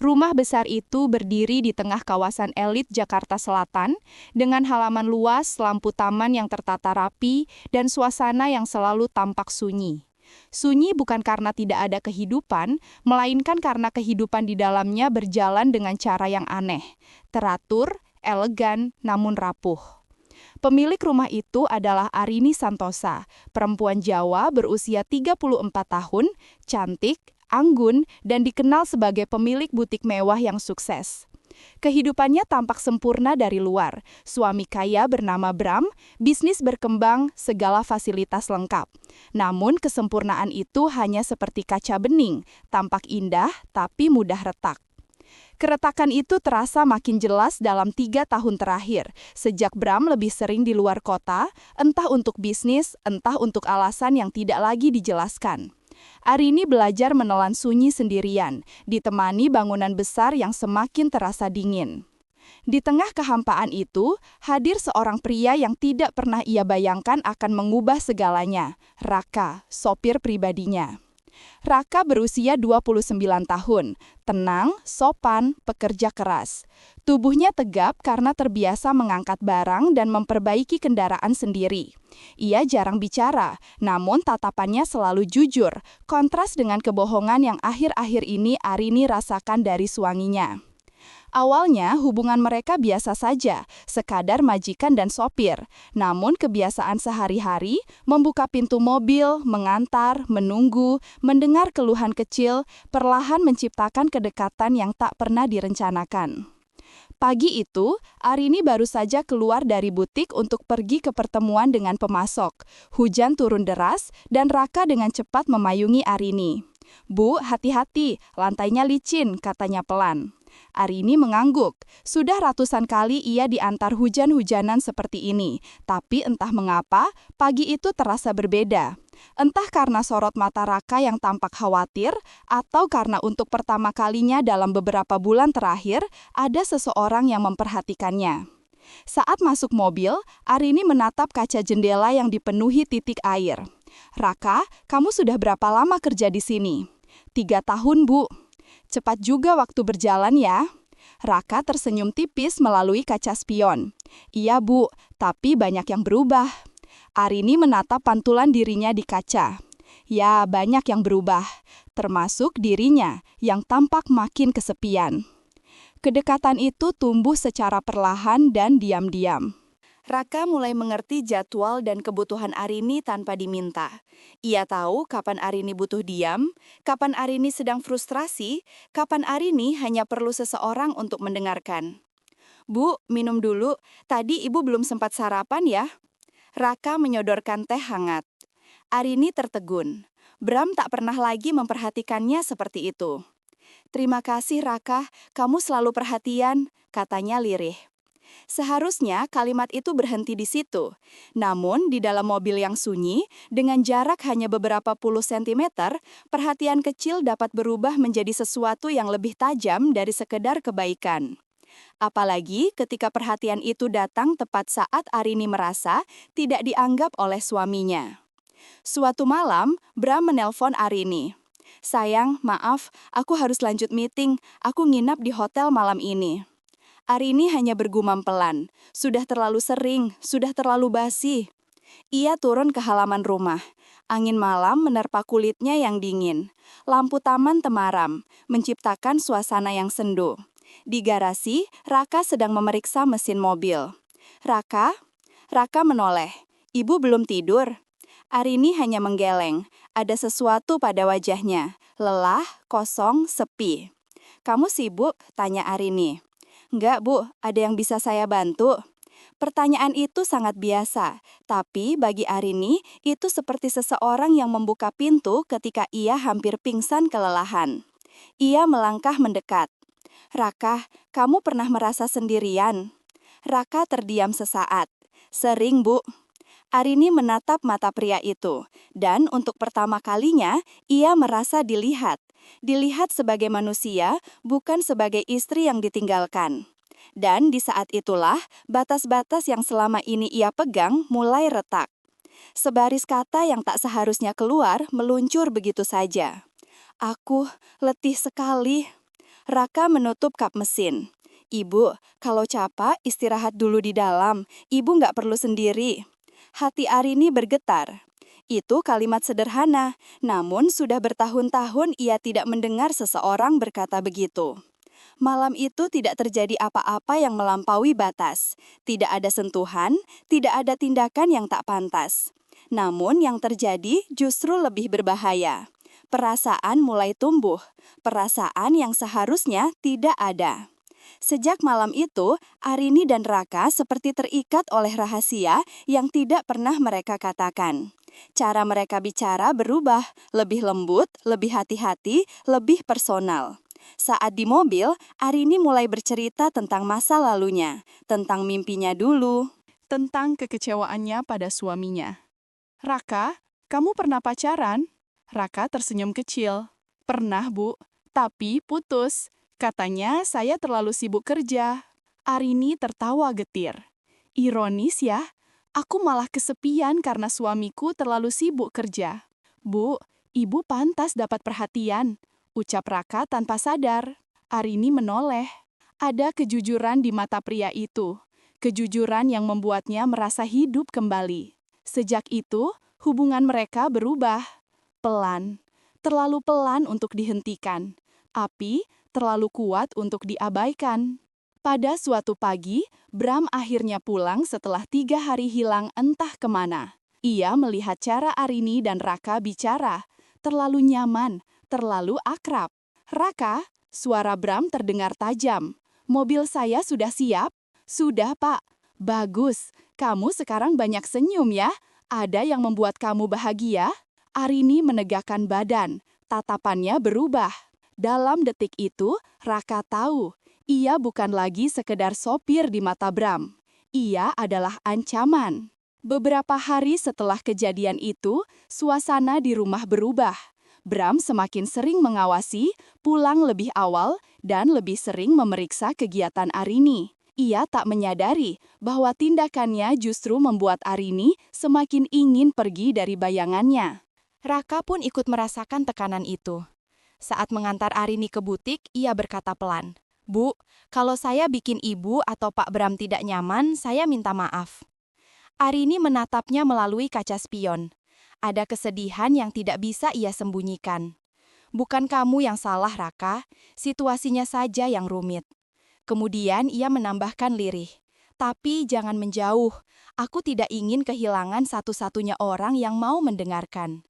Rumah besar itu berdiri di tengah kawasan elit Jakarta Selatan, dengan halaman luas, lampu taman yang tertata rapi, dan suasana yang selalu tampak sunyi. Sunyi bukan karena tidak ada kehidupan, melainkan karena kehidupan di dalamnya berjalan dengan cara yang aneh, teratur, elegan, namun rapuh. Pemilik rumah itu adalah Arini Santosa, perempuan Jawa berusia 34 tahun, cantik, anggun, dan dikenal sebagai pemilik butik mewah yang sukses. Kehidupannya tampak sempurna dari luar. Suami kaya bernama Bram, bisnis berkembang, segala fasilitas lengkap. Namun kesempurnaan itu hanya seperti kaca bening, tampak indah tapi mudah retak. Keretakan itu terasa makin jelas dalam 3 tahun terakhir, sejak Bram lebih sering di luar kota, entah untuk bisnis, entah untuk alasan yang tidak lagi dijelaskan. Arini belajar menelan sunyi sendirian, ditemani bangunan besar yang semakin terasa dingin. Di tengah kehampaan itu, hadir seorang pria yang tidak pernah ia bayangkan akan mengubah segalanya, Raka, sopir pribadinya. Raka berusia 29 tahun, tenang, sopan, pekerja keras. Tubuhnya tegap karena terbiasa mengangkat barang dan memperbaiki kendaraan sendiri. Ia jarang bicara, namun tatapannya selalu jujur, kontras dengan kebohongan yang akhir-akhir ini Arini rasakan dari suaminya. Awalnya hubungan mereka biasa saja, sekadar majikan dan sopir. Namun kebiasaan sehari-hari, membuka pintu mobil, mengantar, menunggu, mendengar keluhan kecil, perlahan menciptakan kedekatan yang tak pernah direncanakan. Pagi itu, Arini baru saja keluar dari butik untuk pergi ke pertemuan dengan pemasok. Hujan turun deras dan Raka dengan cepat memayungi Arini. "Bu, hati-hati, lantainya licin," katanya pelan. Arini mengangguk. Sudah ratusan kali ia diantar hujan-hujanan seperti ini, tapi entah mengapa, pagi itu terasa berbeda. Entah karena sorot mata Raka yang tampak khawatir, atau karena untuk pertama kalinya dalam beberapa bulan terakhir, ada seseorang yang memperhatikannya. Saat masuk mobil, Arini menatap kaca jendela yang dipenuhi titik air. "Raka, kamu sudah berapa lama kerja di sini?" "3 tahun, Bu." "Cepat juga waktu berjalan ya." Raka tersenyum tipis melalui kaca spion. "Iya, Bu, tapi banyak yang berubah." Arini menatap pantulan dirinya di kaca. Ya, banyak yang berubah, termasuk dirinya yang tampak makin kesepian. Kedekatan itu tumbuh secara perlahan dan diam-diam. Raka mulai mengerti jadwal dan kebutuhan Arini tanpa diminta. Ia tahu kapan Arini butuh diam, kapan Arini sedang frustrasi, kapan Arini hanya perlu seseorang untuk mendengarkan. "Bu, minum dulu. Tadi ibu belum sempat sarapan ya?" Raka menyodorkan teh hangat. Arini tertegun. Bram tak pernah lagi memperhatikannya seperti itu. "Terima kasih Raka, kamu selalu perhatian," katanya lirih. Seharusnya kalimat itu berhenti di situ. Namun, di dalam mobil yang sunyi, dengan jarak hanya beberapa puluh sentimeter, perhatian kecil dapat berubah menjadi sesuatu yang lebih tajam dari sekedar kebaikan. Apalagi ketika perhatian itu datang tepat saat Arini merasa tidak dianggap oleh suaminya. Suatu malam, Bram menelpon Arini. "Sayang, maaf, aku harus lanjut meeting. Aku nginap di hotel malam ini." Arini hanya bergumam pelan. Sudah terlalu sering, sudah terlalu basi. Ia turun ke halaman rumah. Angin malam menerpa kulitnya yang dingin. Lampu taman temaram, menciptakan suasana yang sendu. Di garasi, Raka sedang memeriksa mesin mobil. "Raka?" Raka menoleh. "Ibu belum tidur?" Arini hanya menggeleng. Ada sesuatu pada wajahnya. Lelah, kosong, sepi. "Kamu sibuk?" tanya Arini. "Enggak, Bu. Ada yang bisa saya bantu?" Pertanyaan itu sangat biasa, tapi bagi Arini, itu seperti seseorang yang membuka pintu ketika ia hampir pingsan kelelahan. Ia melangkah mendekat. "Raka, kamu pernah merasa sendirian?" Raka terdiam sesaat. "Sering, Bu." Arini menatap mata pria itu, dan untuk pertama kalinya, ia merasa dilihat. Dilihat sebagai manusia, bukan sebagai istri yang ditinggalkan. Dan di saat itulah, batas-batas yang selama ini ia pegang mulai retak. Sebaris kata yang tak seharusnya keluar meluncur begitu saja. "Aku letih sekali." Raka menutup kap mesin. Ibu, kalau capek istirahat dulu di dalam. Ibu nggak perlu sendiri. Hati Arini bergetar. Itu kalimat sederhana, namun sudah bertahun-tahun ia tidak mendengar seseorang berkata begitu. Malam itu tidak terjadi apa-apa yang melampaui batas. Tidak ada sentuhan, tidak ada tindakan yang tak pantas. Namun yang terjadi justru lebih berbahaya. Perasaan mulai tumbuh, perasaan yang seharusnya tidak ada. Sejak malam itu, Arini dan Raka seperti terikat oleh rahasia yang tidak pernah mereka katakan. Cara mereka bicara berubah, lebih lembut, lebih hati-hati, lebih personal. Saat di mobil, Arini mulai bercerita tentang masa lalunya, tentang mimpinya dulu. Tentang kekecewaannya pada suaminya. Raka, kamu pernah pacaran? Raka tersenyum kecil. Pernah, Bu. Tapi putus. Katanya saya terlalu sibuk kerja. Arini tertawa getir. Ironis ya, aku malah kesepian karena suamiku terlalu sibuk kerja. Bu, ibu pantas dapat perhatian, ucap Raka tanpa sadar. Arini menoleh. Ada kejujuran di mata pria itu. Kejujuran yang membuatnya merasa hidup kembali. Sejak itu, hubungan mereka berubah. Pelan, terlalu pelan untuk dihentikan. Api terlalu kuat untuk diabaikan. Pada suatu pagi, Bram akhirnya pulang setelah 3 hari hilang entah kemana. Ia melihat cara Arini dan Raka bicara. Terlalu nyaman, terlalu akrab. Raka, suara Bram terdengar tajam. Mobil saya sudah siap? Sudah, Pak. Bagus, kamu sekarang banyak senyum ya. Ada yang membuat kamu bahagia? Arini menegakkan badan, tatapannya berubah. Dalam detik itu, Raka tahu, ia bukan lagi sekedar sopir di mata Bram. Ia adalah ancaman. Beberapa hari setelah kejadian itu, suasana di rumah berubah. Bram semakin sering mengawasi, pulang lebih awal, dan lebih sering memeriksa kegiatan Arini. Ia tak menyadari bahwa tindakannya justru membuat Arini semakin ingin pergi dari bayangannya. Raka pun ikut merasakan tekanan itu. Saat mengantar Arini ke butik, ia berkata pelan, "Bu, kalau saya bikin ibu atau Pak Bram tidak nyaman, saya minta maaf." Arini menatapnya melalui kaca spion. Ada kesedihan yang tidak bisa ia sembunyikan. "Bukan kamu yang salah, Raka. Situasinya saja yang rumit." Kemudian ia menambahkan lirih, "Tapi jangan menjauh. Aku tidak ingin kehilangan satu-satunya orang yang mau mendengarkan."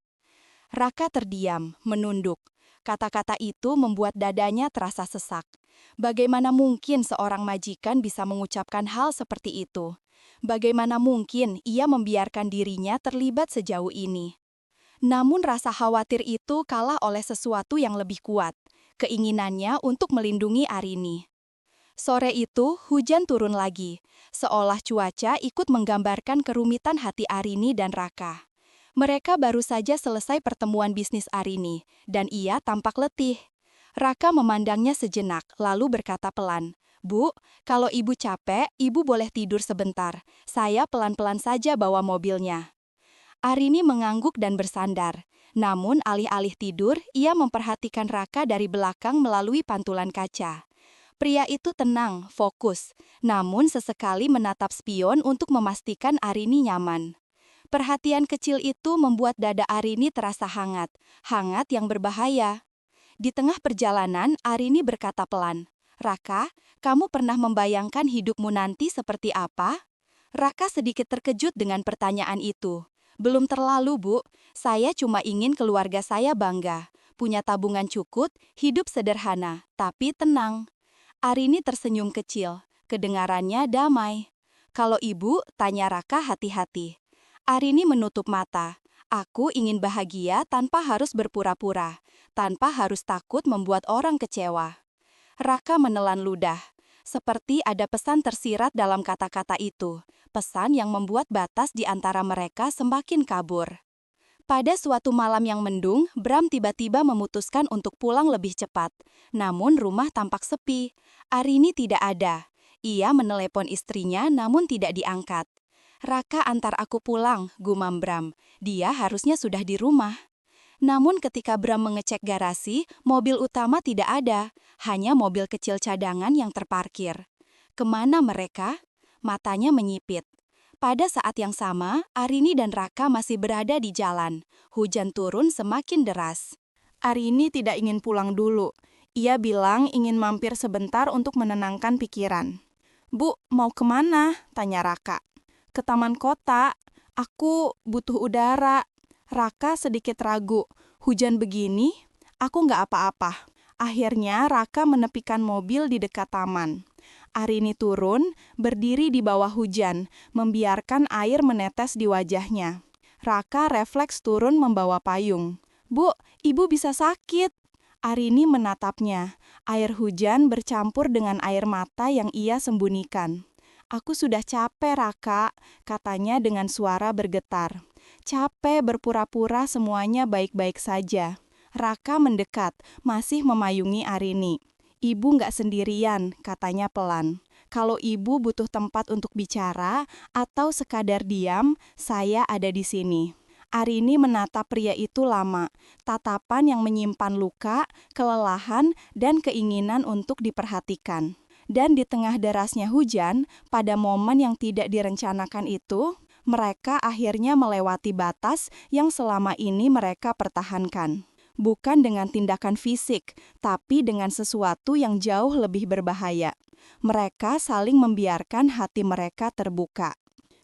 Raka terdiam, menunduk. Kata-kata itu membuat dadanya terasa sesak. Bagaimana mungkin seorang majikan bisa mengucapkan hal seperti itu? Bagaimana mungkin ia membiarkan dirinya terlibat sejauh ini? Namun rasa khawatir itu kalah oleh sesuatu yang lebih kuat, keinginannya untuk melindungi Arini. Sore itu, hujan turun lagi, seolah cuaca ikut menggambarkan kerumitan hati Arini dan Raka. Mereka baru saja selesai pertemuan bisnis Arini, dan ia tampak letih. Raka memandangnya sejenak, lalu berkata pelan, "Bu, kalau ibu capek, ibu boleh tidur sebentar. Saya pelan-pelan saja bawa mobilnya." Arini mengangguk dan bersandar. Namun alih-alih tidur, ia memperhatikan Raka dari belakang melalui pantulan kaca. Pria itu tenang, fokus, namun sesekali menatap spion untuk memastikan Arini nyaman. Perhatian kecil itu membuat dada Arini terasa hangat, hangat yang berbahaya. Di tengah perjalanan, Arini berkata pelan, "Raka, kamu pernah membayangkan hidupmu nanti seperti apa?" Raka sedikit terkejut dengan pertanyaan itu. "Belum terlalu, Bu. Saya cuma ingin keluarga saya bangga, punya tabungan cukup, hidup sederhana, tapi tenang." Arini tersenyum kecil, kedengarannya damai. "Kalau ibu," tanya Raka hati-hati. Arini menutup mata. "Aku ingin bahagia tanpa harus berpura-pura, tanpa harus takut membuat orang kecewa." Raka menelan ludah. Seperti ada pesan tersirat dalam kata-kata itu, pesan yang membuat batas di antara mereka semakin kabur. Pada suatu malam yang mendung, Bram tiba-tiba memutuskan untuk pulang lebih cepat. Namun rumah tampak sepi. Arini tidak ada. Ia menelepon istrinya namun tidak diangkat. "Raka antar aku pulang," gumam Bram. "Dia harusnya sudah di rumah." Namun ketika Bram mengecek garasi, mobil utama tidak ada, hanya mobil kecil cadangan yang terparkir. Kemana mereka? Matanya menyipit. Pada saat yang sama, Arini dan Raka masih berada di jalan. Hujan turun semakin deras. Arini tidak ingin pulang dulu. Ia bilang ingin mampir sebentar untuk menenangkan pikiran. "Bu, mau kemana?" tanya Raka. "Ke taman kota. Aku butuh udara." Raka sedikit ragu. "Hujan begini, aku nggak apa-apa." Akhirnya Raka menepikan mobil di dekat taman. Arini turun, berdiri di bawah hujan, membiarkan air menetes di wajahnya. Raka refleks turun membawa payung. "Bu, ibu bisa sakit." Arini menatapnya. Air hujan bercampur dengan air mata yang ia sembunyikan. "Aku sudah capek, Raka," katanya dengan suara bergetar. "Capek berpura-pura semuanya baik-baik saja." Raka mendekat, masih memayungi Arini. "Ibu nggak sendirian," katanya pelan. "Kalau ibu butuh tempat untuk bicara atau sekadar diam, saya ada di sini." Arini menatap pria itu lama, tatapan yang menyimpan luka, kelelahan, dan keinginan untuk diperhatikan. Dan di tengah derasnya hujan, pada momen yang tidak direncanakan itu, mereka akhirnya melewati batas yang selama ini mereka pertahankan. Bukan dengan tindakan fisik, tapi dengan sesuatu yang jauh lebih berbahaya. Mereka saling membiarkan hati mereka terbuka.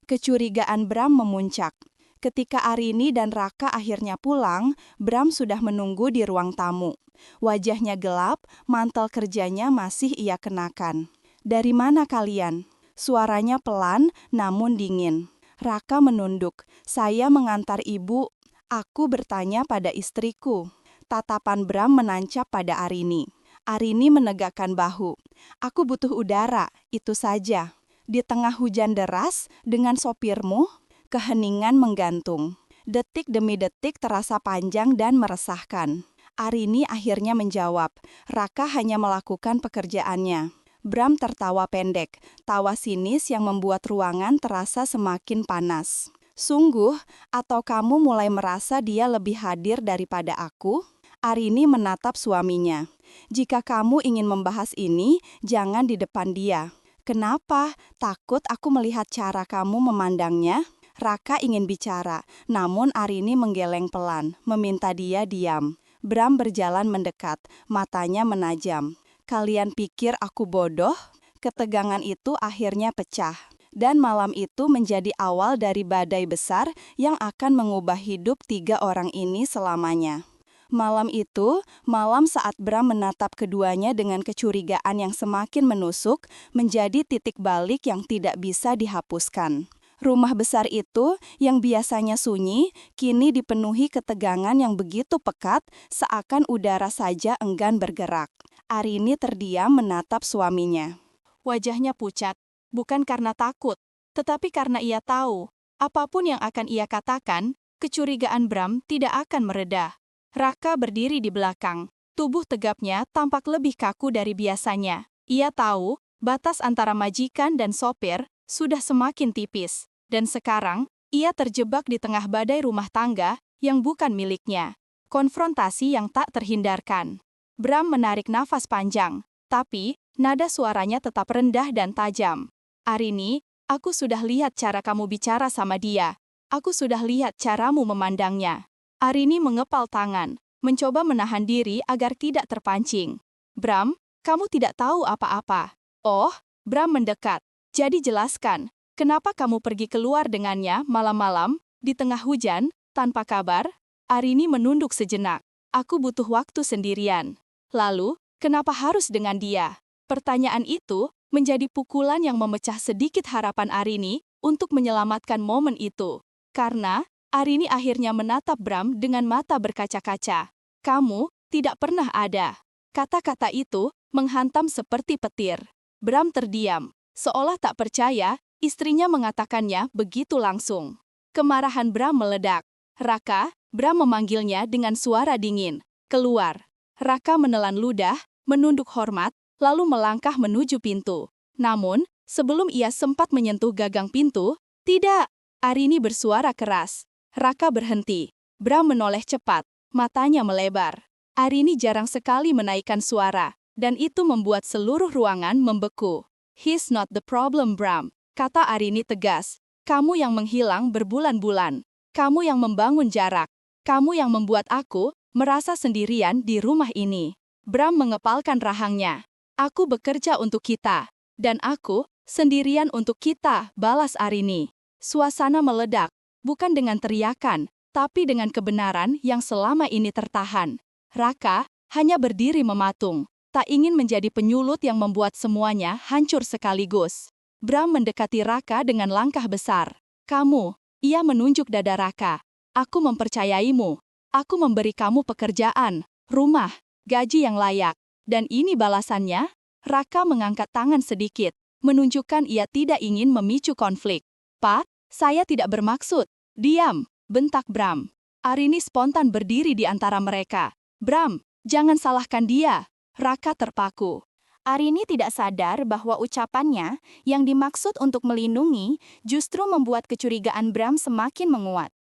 Kecurigaan Bram memuncak. Ketika Arini dan Raka akhirnya pulang, Bram sudah menunggu di ruang tamu. Wajahnya gelap, mantel kerjanya masih ia kenakan. "Dari mana kalian?" Suaranya pelan, namun dingin. Raka menunduk. "Saya mengantar ibu." "Aku bertanya pada istriku." Tatapan Bram menancap pada Arini. Arini menegakkan bahu. "Aku butuh udara, itu saja." Di tengah hujan deras, dengan sopirmu, keheningan menggantung. Detik demi detik terasa panjang dan meresahkan. Arini akhirnya menjawab. Raka hanya melakukan pekerjaannya. Bram tertawa pendek, tawa sinis yang membuat ruangan terasa semakin panas. "Sungguh, atau kamu mulai merasa dia lebih hadir daripada aku?" Arini menatap suaminya. "Jika kamu ingin membahas ini, jangan di depan dia." "Kenapa? Takut aku melihat cara kamu memandangnya?" Raka ingin bicara, namun Arini menggeleng pelan, meminta dia diam. Bram berjalan mendekat, matanya menajam. "Kalian pikir aku bodoh?" Ketegangan itu akhirnya pecah. Dan malam itu menjadi awal dari badai besar yang akan mengubah hidup 3 orang ini selamanya. Malam itu, malam saat Bram menatap keduanya dengan kecurigaan yang semakin menusuk, menjadi titik balik yang tidak bisa dihapuskan. Rumah besar itu, yang biasanya sunyi, kini dipenuhi ketegangan yang begitu pekat, seakan udara saja enggan bergerak. Arini terdiam menatap suaminya. Wajahnya pucat, bukan karena takut, tetapi karena ia tahu, apapun yang akan ia katakan, kecurigaan Bram tidak akan mereda. Raka berdiri di belakang. Tubuh tegapnya tampak lebih kaku dari biasanya. Ia tahu, batas antara majikan dan sopir sudah semakin tipis. Dan sekarang, ia terjebak di tengah badai rumah tangga yang bukan miliknya. Konfrontasi yang tak terhindarkan. Bram menarik nafas panjang, tapi nada suaranya tetap rendah dan tajam. "Arini, aku sudah lihat cara kamu bicara sama dia. Aku sudah lihat caramu memandangnya." Arini mengepal tangan, mencoba menahan diri agar tidak terpancing. "Bram, kamu tidak tahu apa-apa." "Oh," Bram mendekat. "Jadi jelaskan, kenapa kamu pergi keluar dengannya malam-malam, di tengah hujan, tanpa kabar?" Arini menunduk sejenak. "Aku butuh waktu sendirian." "Lalu, kenapa harus dengan dia?" Pertanyaan itu menjadi pukulan yang memecah sedikit harapan Arini untuk menyelamatkan momen itu. Karena Arini akhirnya menatap Bram dengan mata berkaca-kaca. "Kamu tidak pernah ada." Kata-kata itu menghantam seperti petir. Bram terdiam, seolah tak percaya istrinya mengatakannya begitu langsung. Kemarahan Bram meledak. "Raka," Bram memanggilnya dengan suara dingin. "Keluar." Raka menelan ludah, menunduk hormat, lalu melangkah menuju pintu. Namun, sebelum ia sempat menyentuh gagang pintu, "Tidak!" Arini bersuara keras. Raka berhenti. Bram menoleh cepat. Matanya melebar. Arini jarang sekali menaikkan suara, dan itu membuat seluruh ruangan membeku. "He's not the problem, Bram," kata Arini tegas. "Kamu yang menghilang berbulan-bulan. Kamu yang membangun jarak. Kamu yang membuat aku merasa sendirian di rumah ini." Bram mengepalkan rahangnya. "Aku bekerja untuk kita. Dan aku sendirian untuk kita," balas Arini. Suasana meledak, bukan dengan teriakan, tapi dengan kebenaran yang selama ini tertahan. Raka hanya berdiri mematung, tak ingin menjadi penyulut yang membuat semuanya hancur sekaligus. Bram mendekati Raka dengan langkah besar. "Kamu," ia menunjuk dada Raka. "Aku mempercayaimu. Aku memberi kamu pekerjaan, rumah, gaji yang layak. Dan ini balasannya?" Raka mengangkat tangan sedikit, menunjukkan ia tidak ingin memicu konflik. "Pak, saya tidak bermaksud." "Diam," bentak Bram. Arini spontan berdiri di antara mereka. "Bram, jangan salahkan dia." Raka terpaku. Arini tidak sadar bahwa ucapannya yang dimaksud untuk melindungi justru membuat kecurigaan Bram semakin menguat.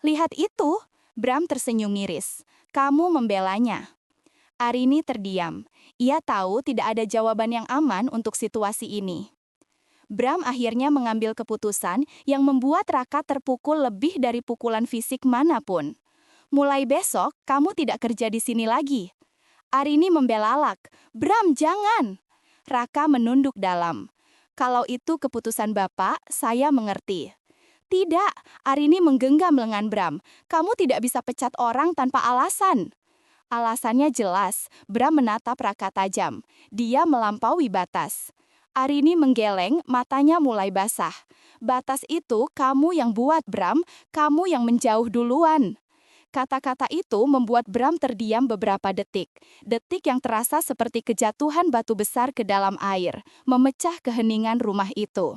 "Lihat itu," Bram tersenyum miris. "Kamu membelanya." Arini terdiam. Ia tahu tidak ada jawaban yang aman untuk situasi ini. Bram akhirnya mengambil keputusan yang membuat Raka terpukul lebih dari pukulan fisik manapun. "Mulai besok, kamu tidak kerja di sini lagi." Arini membelalak. "Bram, jangan!" Raka menunduk dalam. "Kalau itu keputusan Bapak, saya mengerti." "Tidak," Arini menggenggam lengan Bram. "Kamu tidak bisa pecat orang tanpa alasan." Alasannya jelas. Bram menatap Raka tajam. Dia melampaui batas. Arini menggeleng, matanya mulai basah. "Batas itu kamu yang buat, Bram. Kamu yang menjauh duluan." Kata-kata itu membuat Bram terdiam beberapa detik. Detik yang terasa seperti kejatuhan batu besar ke dalam air, memecah keheningan rumah itu.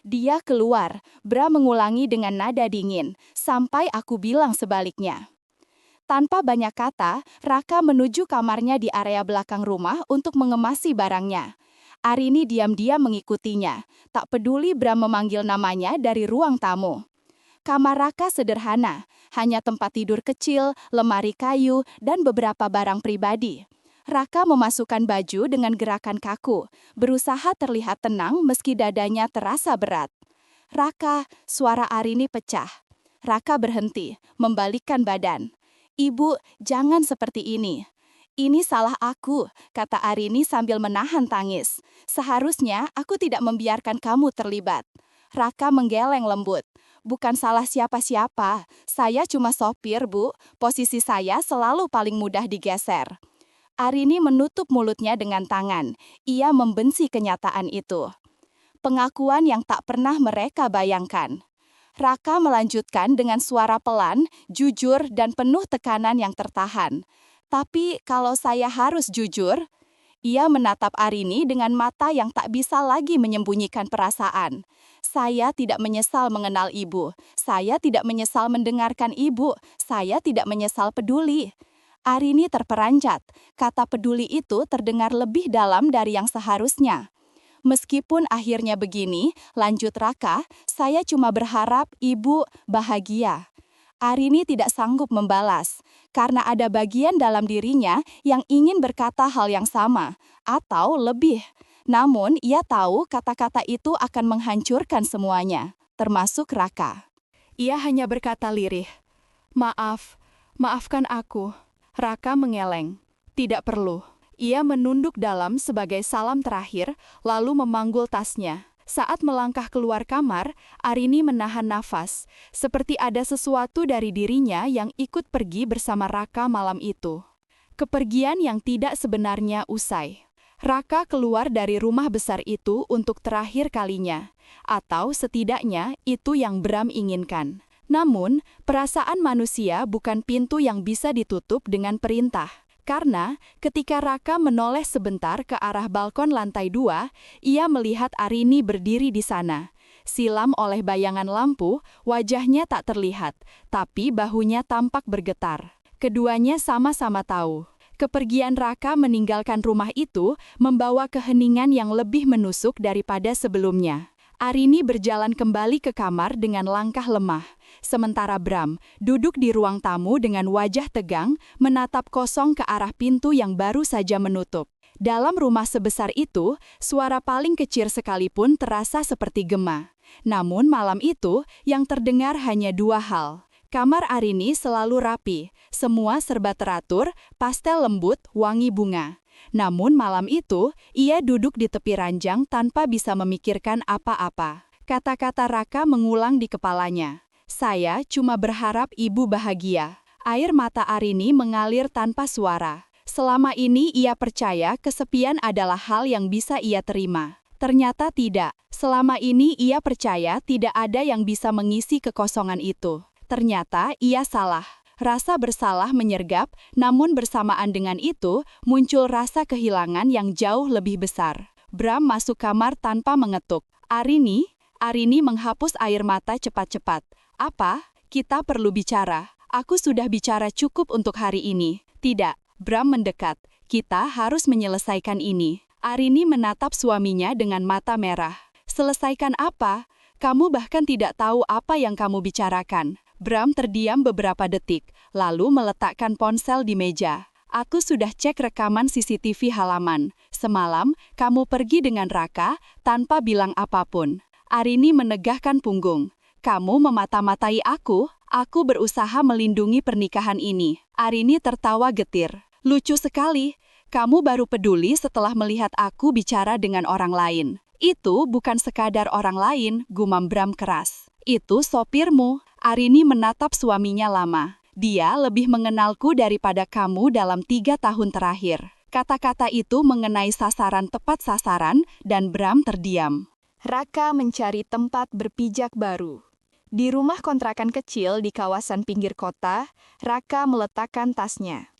Dia keluar. Bram mengulangi dengan nada dingin, "Sampai aku bilang sebaliknya." Tanpa banyak kata, Raka menuju kamarnya di area belakang rumah untuk mengemasi barangnya. Arini diam-diam mengikutinya, tak peduli Bram memanggil namanya dari ruang tamu. Kamar Raka sederhana, hanya tempat tidur kecil, lemari kayu, dan beberapa barang pribadi. Raka memasukkan baju dengan gerakan kaku, berusaha terlihat tenang meski dadanya terasa berat. "Raka," suara Arini pecah. Raka berhenti, membalikkan badan. "Ibu, jangan seperti ini." "Ini salah aku," kata Arini sambil menahan tangis. "Seharusnya aku tidak membiarkan kamu terlibat." Raka menggeleng lembut. "Bukan salah siapa-siapa. Saya cuma sopir, Bu. Posisi saya selalu paling mudah digeser." Arini menutup mulutnya dengan tangan. Ia membenci kenyataan itu. Pengakuan yang tak pernah mereka bayangkan. Raka melanjutkan dengan suara pelan, jujur, dan penuh tekanan yang tertahan. "Tapi kalau saya harus jujur..." Ia menatap Arini dengan mata yang tak bisa lagi menyembunyikan perasaan. "Saya tidak menyesal mengenal ibu. Saya tidak menyesal mendengarkan ibu. Saya tidak menyesal peduli." Arini terperanjat. Kata peduli itu terdengar lebih dalam dari yang seharusnya. "Meskipun akhirnya begini," lanjut Raka, "saya cuma berharap ibu bahagia." Arini tidak sanggup membalas, karena ada bagian dalam dirinya yang ingin berkata hal yang sama, atau lebih. Namun, ia tahu kata-kata itu akan menghancurkan semuanya, termasuk Raka. Ia hanya berkata lirih, "Maaf, maafkan aku." Raka mengeleng. "Tidak perlu." Ia menunduk dalam sebagai salam terakhir, lalu memanggul tasnya. Saat melangkah keluar kamar, Arini menahan nafas, seperti ada sesuatu dari dirinya yang ikut pergi bersama Raka malam itu. Kepergian yang tidak sebenarnya usai. Raka keluar dari rumah besar itu untuk terakhir kalinya, atau setidaknya itu yang Bram inginkan. Namun, perasaan manusia bukan pintu yang bisa ditutup dengan perintah. Karena ketika Raka menoleh sebentar ke arah balkon lantai 2, ia melihat Arini berdiri di sana. Silam oleh bayangan lampu, wajahnya tak terlihat, tapi bahunya tampak bergetar. Keduanya sama-sama tahu. Kepergian Raka meninggalkan rumah itu membawa keheningan yang lebih menusuk daripada sebelumnya. Arini berjalan kembali ke kamar dengan langkah lemah. Sementara Bram duduk di ruang tamu dengan wajah tegang, menatap kosong ke arah pintu yang baru saja menutup. Dalam rumah sebesar itu, suara paling kecil sekalipun terasa seperti gema. Namun malam itu, yang terdengar hanya dua hal. Kamar Arini selalu rapi, semua serba teratur, pastel lembut, wangi bunga. Namun malam itu, ia duduk di tepi ranjang tanpa bisa memikirkan apa-apa. Kata-kata Raka mengulang di kepalanya. Saya cuma berharap ibu bahagia. Air mata Arini mengalir tanpa suara. Selama ini ia percaya kesepian adalah hal yang bisa ia terima. Ternyata tidak. Selama ini ia percaya tidak ada yang bisa mengisi kekosongan itu. Ternyata ia salah. Rasa bersalah menyergap, namun bersamaan dengan itu, muncul rasa kehilangan yang jauh lebih besar. Bram masuk kamar tanpa mengetuk. Arini menghapus air mata cepat-cepat. Apa? Kita perlu bicara. Aku sudah bicara cukup untuk hari ini. Tidak, Bram mendekat. Kita harus menyelesaikan ini. Arini menatap suaminya dengan mata merah. Selesaikan apa? Kamu bahkan tidak tahu apa yang kamu bicarakan. Bram terdiam beberapa detik, lalu meletakkan ponsel di meja. Aku sudah cek rekaman CCTV halaman. Semalam, kamu pergi dengan Raka tanpa bilang apapun. Arini menegahkan punggung. Kamu memata-matai aku berusaha melindungi pernikahan ini. Arini tertawa getir. Lucu sekali, kamu baru peduli setelah melihat aku bicara dengan orang lain. Itu bukan sekadar orang lain, gumam Bram keras. Itu sopirmu. Arini menatap suaminya lama. Dia lebih mengenalku daripada kamu dalam 3 tahun terakhir. Kata-kata itu mengenai sasaran tepat sasaran dan Bram terdiam. Raka mencari tempat berpijak baru. Di rumah kontrakan kecil di kawasan pinggir kota, Raka meletakkan tasnya.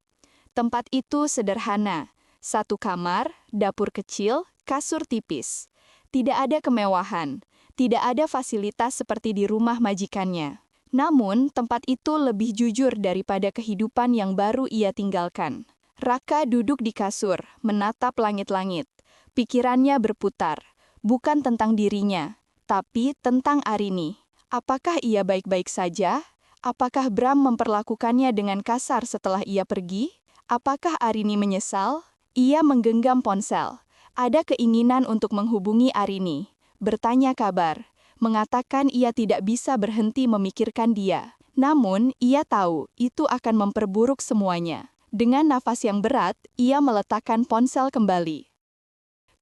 Tempat itu sederhana. 1 kamar, dapur kecil, kasur tipis. Tidak ada kemewahan. Tidak ada fasilitas seperti di rumah majikannya. Namun, tempat itu lebih jujur daripada kehidupan yang baru ia tinggalkan. Raka duduk di kasur, menatap langit-langit. Pikirannya berputar, bukan tentang dirinya, tapi tentang Arini. Apakah ia baik-baik saja? Apakah Bram memperlakukannya dengan kasar setelah ia pergi? Apakah Arini menyesal? Ia menggenggam ponsel. Ada keinginan untuk menghubungi Arini, bertanya kabar. Mengatakan ia tidak bisa berhenti memikirkan dia. Namun, ia tahu itu akan memperburuk semuanya. Dengan nafas yang berat, ia meletakkan ponsel kembali.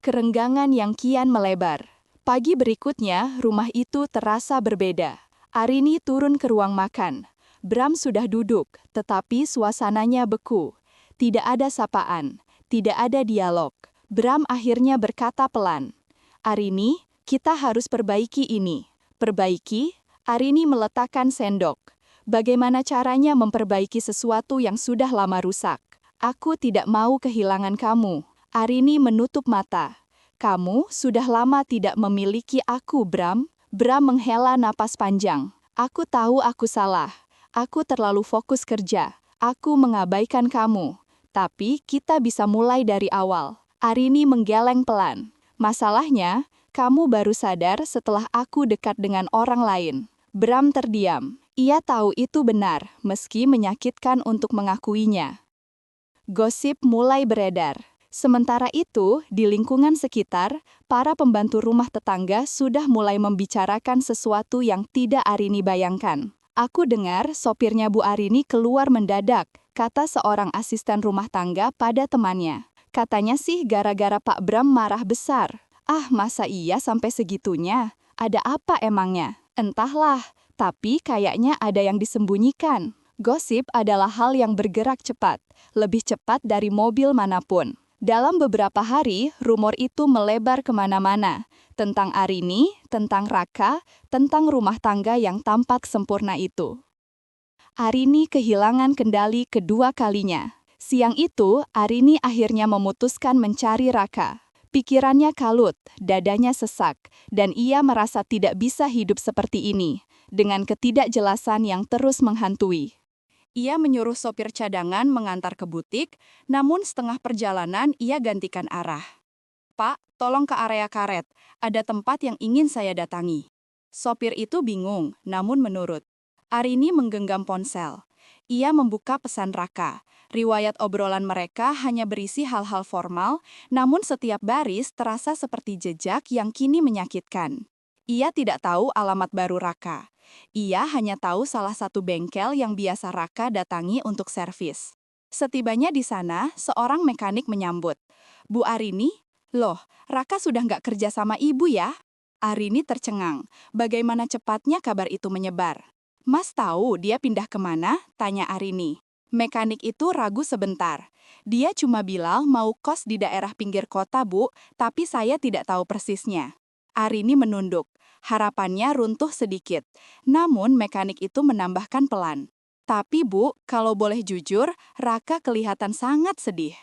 Kerenggangan yang kian melebar. Pagi berikutnya, rumah itu terasa berbeda. Arini turun ke ruang makan. Bram sudah duduk, tetapi suasananya beku. Tidak ada sapaan, tidak ada dialog. Bram akhirnya berkata pelan, Arini, kita harus perbaiki ini. Perbaiki? Arini meletakkan sendok. Bagaimana caranya memperbaiki sesuatu yang sudah lama rusak? Aku tidak mau kehilangan kamu. Arini menutup mata. Kamu sudah lama tidak memiliki aku, Bram. Bram menghela napas panjang. Aku tahu aku salah. Aku terlalu fokus kerja. Aku mengabaikan kamu. Tapi kita bisa mulai dari awal. Arini menggeleng pelan. Masalahnya, kamu baru sadar setelah aku dekat dengan orang lain. Bram terdiam. Ia tahu itu benar, meski menyakitkan untuk mengakuinya. Gosip mulai beredar. Sementara itu, di lingkungan sekitar, para pembantu rumah tetangga sudah mulai membicarakan sesuatu yang tidak Arini bayangkan. Aku dengar sopirnya Bu Arini keluar mendadak, kata seorang asisten rumah tangga pada temannya. Katanya sih gara-gara Pak Bram marah besar. Ah, masa iya sampai segitunya? Ada apa emangnya? Entahlah, tapi kayaknya ada yang disembunyikan. Gosip adalah hal yang bergerak cepat, lebih cepat dari mobil manapun. Dalam beberapa hari, rumor itu melebar kemana-mana. Tentang Arini, tentang Raka, tentang rumah tangga yang tampak sempurna itu. Arini kehilangan kendali kedua kalinya. Siang itu, Arini akhirnya memutuskan mencari Raka. Pikirannya kalut, dadanya sesak, dan ia merasa tidak bisa hidup seperti ini, dengan ketidakjelasan yang terus menghantui. Ia menyuruh sopir cadangan mengantar ke butik, namun setengah perjalanan ia gantikan arah. "Pak, tolong ke area karet. Ada tempat yang ingin saya datangi." Sopir itu bingung, namun menurut. Arini menggenggam ponsel. Ia membuka pesan Raka. Riwayat obrolan mereka hanya berisi hal-hal formal, namun setiap baris terasa seperti jejak yang kini menyakitkan. Ia tidak tahu alamat baru Raka. Ia hanya tahu salah satu bengkel yang biasa Raka datangi untuk servis. Setibanya di sana, seorang mekanik menyambut. "Bu Arini? Loh, Raka sudah nggak kerja sama ibu ya?" Arini tercengang. Bagaimana cepatnya kabar itu menyebar? "Mas tahu dia pindah kemana?" tanya Arini. Mekanik itu ragu sebentar. "Dia cuma bilang mau kos di daerah pinggir kota, Bu, tapi saya tidak tahu persisnya." Arini menunduk. Harapannya runtuh sedikit. Namun mekanik itu menambahkan pelan. "Tapi Bu, kalau boleh jujur, Raka kelihatan sangat sedih."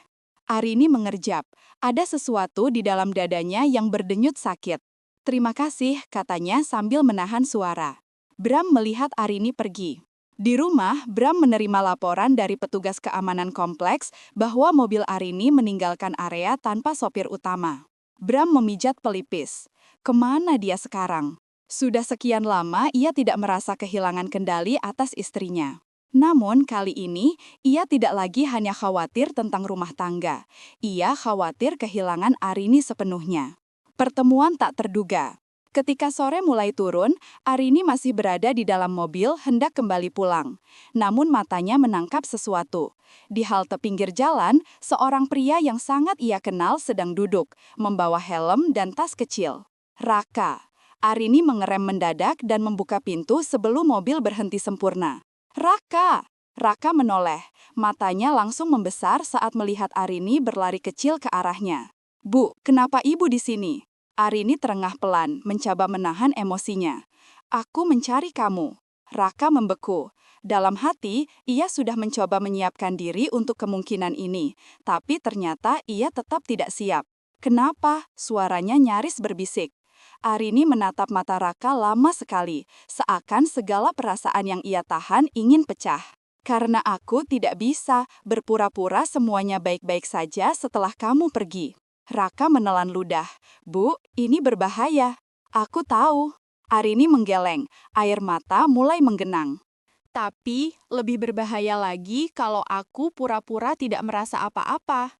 Arini mengerjap. Ada sesuatu di dalam dadanya yang berdenyut sakit. "Terima kasih," katanya sambil menahan suara. Bram melihat Arini pergi. Di rumah, Bram menerima laporan dari petugas keamanan kompleks bahwa mobil Arini meninggalkan area tanpa sopir utama. Bram memijat pelipis. Kemana dia sekarang? Sudah sekian lama ia tidak merasa kehilangan kendali atas istrinya. Namun kali ini, ia tidak lagi hanya khawatir tentang rumah tangga. Ia khawatir kehilangan Arini sepenuhnya. Pertemuan tak terduga. Ketika sore mulai turun, Arini masih berada di dalam mobil hendak kembali pulang. Namun matanya menangkap sesuatu. Di halte pinggir jalan, seorang pria yang sangat ia kenal sedang duduk, membawa helm dan tas kecil. Raka. Arini mengerem mendadak dan membuka pintu sebelum mobil berhenti sempurna. "Raka!" Raka menoleh. Matanya langsung membesar saat melihat Arini berlari kecil ke arahnya. "Bu, kenapa ibu di sini?" Arini terengah pelan, mencoba menahan emosinya. "Aku mencari kamu." Raka membeku. Dalam hati, ia sudah mencoba menyiapkan diri untuk kemungkinan ini, tapi ternyata ia tetap tidak siap. "Kenapa?" Suaranya nyaris berbisik. Arini menatap mata Raka lama sekali, seakan segala perasaan yang ia tahan ingin pecah. "Karena aku tidak bisa berpura-pura semuanya baik-baik saja setelah kamu pergi." Raka menelan ludah. "Bu, ini berbahaya." "Aku tahu." Arini menggeleng, air mata mulai menggenang. "Tapi, lebih berbahaya lagi kalau aku pura-pura tidak merasa apa-apa."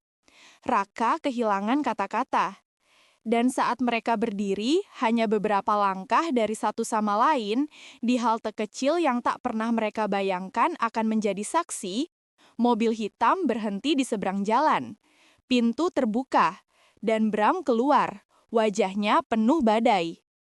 Raka kehilangan kata-kata. Dan saat mereka berdiri, hanya beberapa langkah dari satu sama lain, di halte kecil yang tak pernah mereka bayangkan akan menjadi saksi, mobil hitam berhenti di seberang jalan. Pintu terbuka, dan Bram keluar, wajahnya penuh badai.